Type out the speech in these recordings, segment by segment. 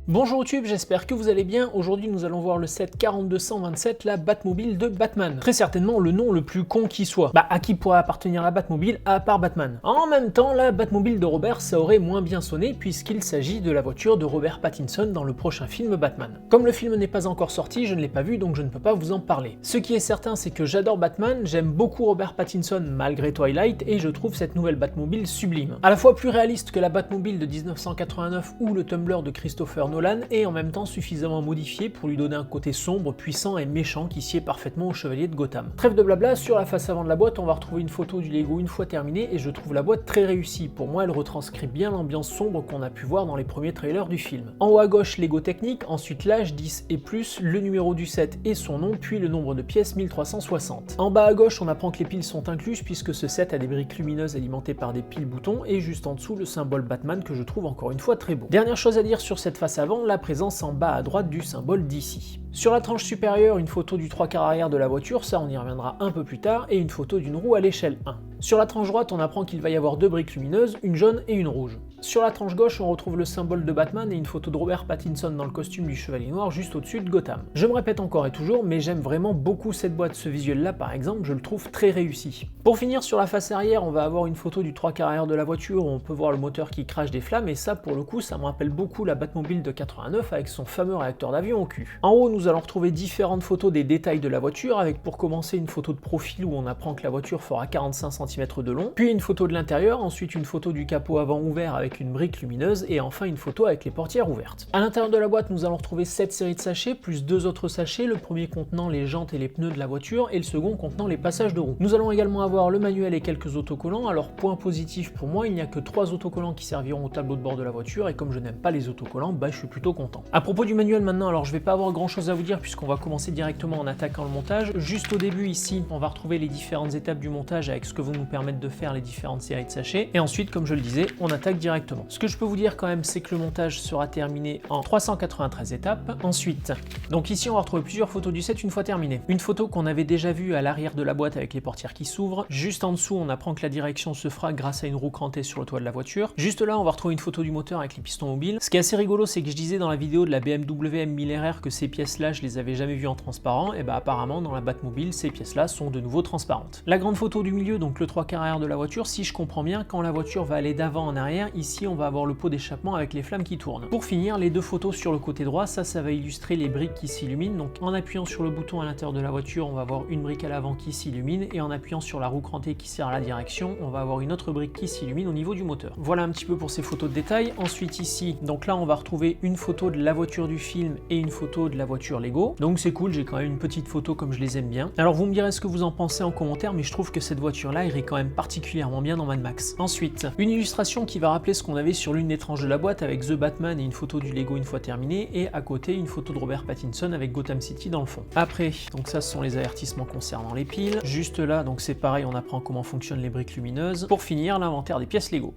Bonjour YouTube, j'espère que vous allez bien. Aujourd'hui nous allons voir le set 4227, la Batmobile de Batman. Très certainement le nom le plus con qui soit. À qui pourrait appartenir la Batmobile à part Batman? En même temps, la Batmobile de Robert, ça aurait moins bien sonné puisqu'il s'agit de la voiture de Robert Pattinson dans le prochain film Batman. Comme le film n'est pas encore sorti, je ne l'ai pas vu donc je ne peux pas vous en parler. Ce qui est certain, c'est que j'adore Batman, j'aime beaucoup Robert Pattinson malgré Twilight et je trouve cette nouvelle Batmobile sublime. À la fois plus réaliste que la Batmobile de 1989 ou le Tumbler de Christopher Nolan et en même temps suffisamment modifié pour lui donner un côté sombre, puissant et méchant qui sied parfaitement au chevalier de Gotham. Trêve de blabla, sur la face avant de la boîte, on va retrouver une photo du Lego une fois terminée et je trouve la boîte très réussie. Pour moi, elle retranscrit bien l'ambiance sombre qu'on a pu voir dans les premiers trailers du film. En haut à gauche, Lego technique, ensuite l'âge 10 et plus, le numéro du set et son nom, puis le nombre de pièces 1360. En bas à gauche, on apprend que les piles sont incluses puisque ce set a des briques lumineuses alimentées par des piles boutons et juste en dessous le symbole Batman que je trouve encore une fois très beau. Dernière chose à dire sur cette face avant, la présence en bas à droite du symbole DC. Sur la tranche supérieure, une photo du 3/4 arrière de la voiture, ça on y reviendra un peu plus tard, et une photo d'une roue à l'échelle 1. Sur la tranche droite, on apprend qu'il va y avoir deux briques lumineuses, une jaune et une rouge. Sur la tranche gauche, on retrouve le symbole de Batman et une photo de Robert Pattinson dans le costume du Chevalier Noir juste au-dessus de Gotham. Je me répète encore et toujours, mais j'aime vraiment beaucoup cette boîte. Ce visuel-là, par exemple, je le trouve très réussi. Pour finir, sur la face arrière, on va avoir une photo du 3/4 arrière de la voiture où on peut voir le moteur qui crache des flammes, et ça, pour le coup, ça me rappelle beaucoup la Batmobile de 89 avec son fameux réacteur d'avion au cul. En haut, nous allons retrouver différentes photos des détails de la voiture, avec pour commencer une photo de profil où on apprend que la voiture fera 45 cm de long, puis une photo de l'intérieur, ensuite une photo du capot avant ouvert avec une brique lumineuse, et enfin une photo avec les portières ouvertes. À l'intérieur de la boîte, nous allons retrouver 7 séries de sachets, plus 2 autres sachets, le premier contenant les jantes et les pneus de la voiture, et le second contenant les passages de roues. Nous allons également avoir le manuel et quelques autocollants. Alors point positif pour moi, il n'y a que 3 autocollants qui serviront au tableau de bord de la voiture, et comme je n'aime pas les autocollants, je suis plutôt content. À propos du manuel maintenant, alors je vais pas avoir grand chose à vous dire puisqu'on va commencer directement en attaquant le montage. Juste au début ici, on va retrouver les différentes étapes du montage avec ce que vont nous permettre de faire les différentes séries de sachets, et ensuite, comme je le disais, on attaque directement. Ce que je peux vous dire quand même, c'est que le montage sera terminé en 393 étapes. Ensuite, donc ici on va retrouver plusieurs photos du set une fois terminé. Une photo qu'on avait déjà vue à l'arrière de la boîte avec les portières qui s'ouvrent. Juste en dessous, on apprend que la direction se fera grâce à une roue crantée sur le toit de la voiture. Juste là, on va retrouver une photo du moteur avec les pistons mobiles. Ce qui est assez rigolo, c'est que je disais dans la vidéo de la BMW M1000RR que ces pièces-là, je les avais jamais vues en transparent, et apparemment dans la Batmobile, ces pièces-là sont de nouveau transparentes. La grande photo du milieu, donc le 3/4 arrière de la voiture, si je comprends bien, quand la voiture va aller d'avant en arrière, ici on va avoir le pot d'échappement avec les flammes qui tournent. Pour finir, les deux photos sur le côté droit, ça va illustrer les briques qui s'illuminent. Donc en appuyant sur le bouton à l'intérieur de la voiture, on va avoir une brique à l'avant qui s'illumine, et en appuyant sur la roue crantée qui sert à la direction, on va avoir une autre brique qui s'illumine au niveau du moteur. Voilà un petit peu pour ces photos de détail. Ensuite ici, donc là on va retrouver une photo de la voiture du film et une photo de la voiture Lego. Donc c'est cool, j'ai quand même une petite photo comme je les aime bien. Alors vous me direz ce que vous en pensez en commentaire, mais je trouve que cette voiture-là irait quand même particulièrement bien dans Mad Max. Ensuite, une illustration qui va rappeler ce qu'on avait sur l'une des tranches de la boîte avec The Batman et une photo du Lego une fois terminée, et à côté une photo de Robert Pattinson avec Gotham City dans le fond. Après, donc ça ce sont les avertissements concernant les piles. Juste là, donc c'est pareil, on apprend comment fonctionnent les briques lumineuses. Pour finir, l'inventaire des pièces Lego.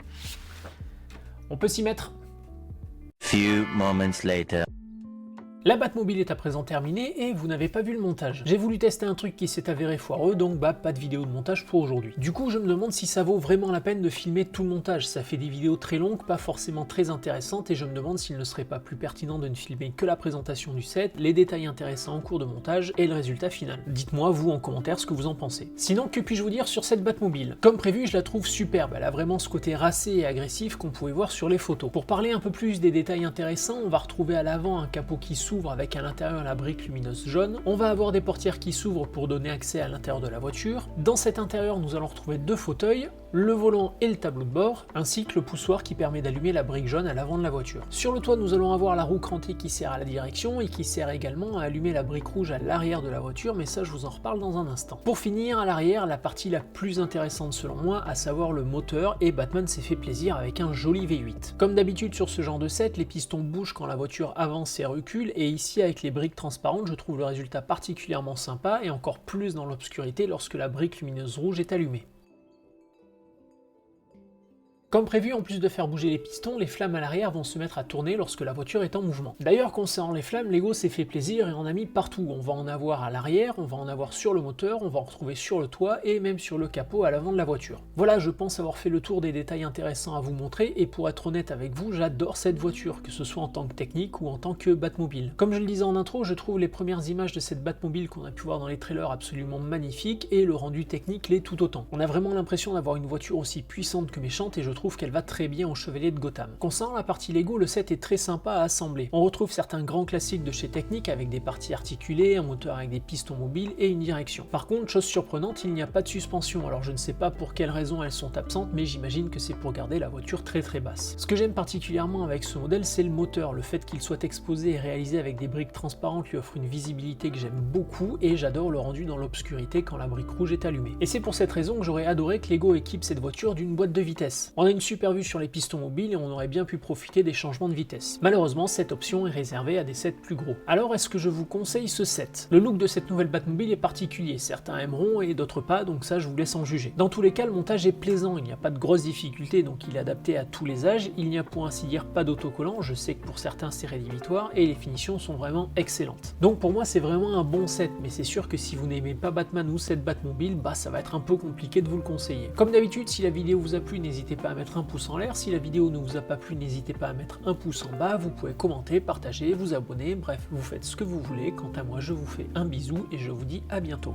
On peut s'y mettre. Few moments later. La Batmobile est à présent terminée et vous n'avez pas vu le montage. J'ai voulu tester un truc qui s'est avéré foireux, donc pas de vidéo de montage pour aujourd'hui. Du coup, je me demande si ça vaut vraiment la peine de filmer tout le montage. Ça fait des vidéos très longues, pas forcément très intéressantes, et je me demande s'il ne serait pas plus pertinent de ne filmer que la présentation du set, les détails intéressants en cours de montage et le résultat final. Dites-moi, vous, en commentaire, ce que vous en pensez. Sinon, que puis-je vous dire sur cette Batmobile? Comme prévu, je la trouve superbe. Elle a vraiment ce côté racé et agressif qu'on pouvait voir sur les photos. Pour parler un peu plus des détails intéressants, on va retrouver à l'avant un capot qui s'ouvre avec à l'intérieur la brique lumineuse jaune. On va avoir des portières qui s'ouvrent pour donner accès à l'intérieur de la voiture. Dans cet intérieur, nous allons retrouver deux fauteuils, le volant et le tableau de bord, ainsi que le poussoir qui permet d'allumer la brique jaune à l'avant de la voiture. Sur le toit, nous allons avoir la roue crantée qui sert à la direction et qui sert également à allumer la brique rouge à l'arrière de la voiture, mais ça je vous en reparle dans un instant. Pour finir, à l'arrière, la partie la plus intéressante selon moi, à savoir le moteur, et Batman s'est fait plaisir avec un joli V8. Comme d'habitude sur ce genre de set, les pistons bougent quand la voiture avance et recule, et ici avec les briques transparentes, je trouve le résultat particulièrement sympa, et encore plus dans l'obscurité lorsque la brique lumineuse rouge est allumée. Comme prévu, en plus de faire bouger les pistons, les flammes à l'arrière vont se mettre à tourner lorsque la voiture est en mouvement. D'ailleurs, concernant les flammes, Lego s'est fait plaisir et en a mis partout. On va en avoir à l'arrière, on va en avoir sur le moteur, on va en retrouver sur le toit et même sur le capot à l'avant de la voiture. Voilà, je pense avoir fait le tour des détails intéressants à vous montrer et pour être honnête avec vous, j'adore cette voiture, que ce soit en tant que technique ou en tant que Batmobile. Comme je le disais en intro, je trouve les premières images de cette Batmobile qu'on a pu voir dans les trailers absolument magnifiques et le rendu technique l'est tout autant. On a vraiment l'impression d'avoir une voiture aussi puissante que méchante et je trouve qu'elle va très bien au Chevalier de Gotham. Concernant la partie Lego, le set est très sympa à assembler. On retrouve certains grands classiques de chez Technic avec des parties articulées, un moteur avec des pistons mobiles et une direction. Par contre, chose surprenante, il n'y a pas de suspension, alors je ne sais pas pour quelles raisons elles sont absentes, mais j'imagine que c'est pour garder la voiture très basse. Ce que j'aime particulièrement avec ce modèle, c'est le moteur. Le fait qu'il soit exposé et réalisé avec des briques transparentes lui offre une visibilité que j'aime beaucoup et j'adore le rendu dans l'obscurité quand la brique rouge est allumée. Et c'est pour cette raison que j'aurais adoré que Lego équipe cette voiture d'une boîte de vitesse. On a une super vue sur les pistons mobiles et on aurait bien pu profiter des changements de vitesse. Malheureusement, cette option est réservée à des sets plus gros. Alors est-ce que je vous conseille ce set? Le look de cette nouvelle Batmobile est particulier, certains aimeront et d'autres pas, donc ça je vous laisse en juger. Dans tous les cas, le montage est plaisant, il n'y a pas de grosses difficultés, donc il est adapté à tous les âges, il n'y a pour ainsi dire pas d'autocollant, je sais que pour certains c'est rédhibitoire et les finitions sont vraiment excellentes. Donc pour moi c'est vraiment un bon set, mais c'est sûr que si vous n'aimez pas Batman ou cette Batmobile, bah ça va être un peu compliqué de vous le conseiller. Comme d'habitude, si la vidéo vous a plu, n'hésitez pas à mettre un pouce en l'air. Si la vidéo ne vous a pas plu, n'hésitez pas à mettre un pouce en bas, vous pouvez commenter, partager, vous abonner, bref, vous faites ce que vous voulez. Quant à moi, je vous fais un bisou et je vous dis à bientôt.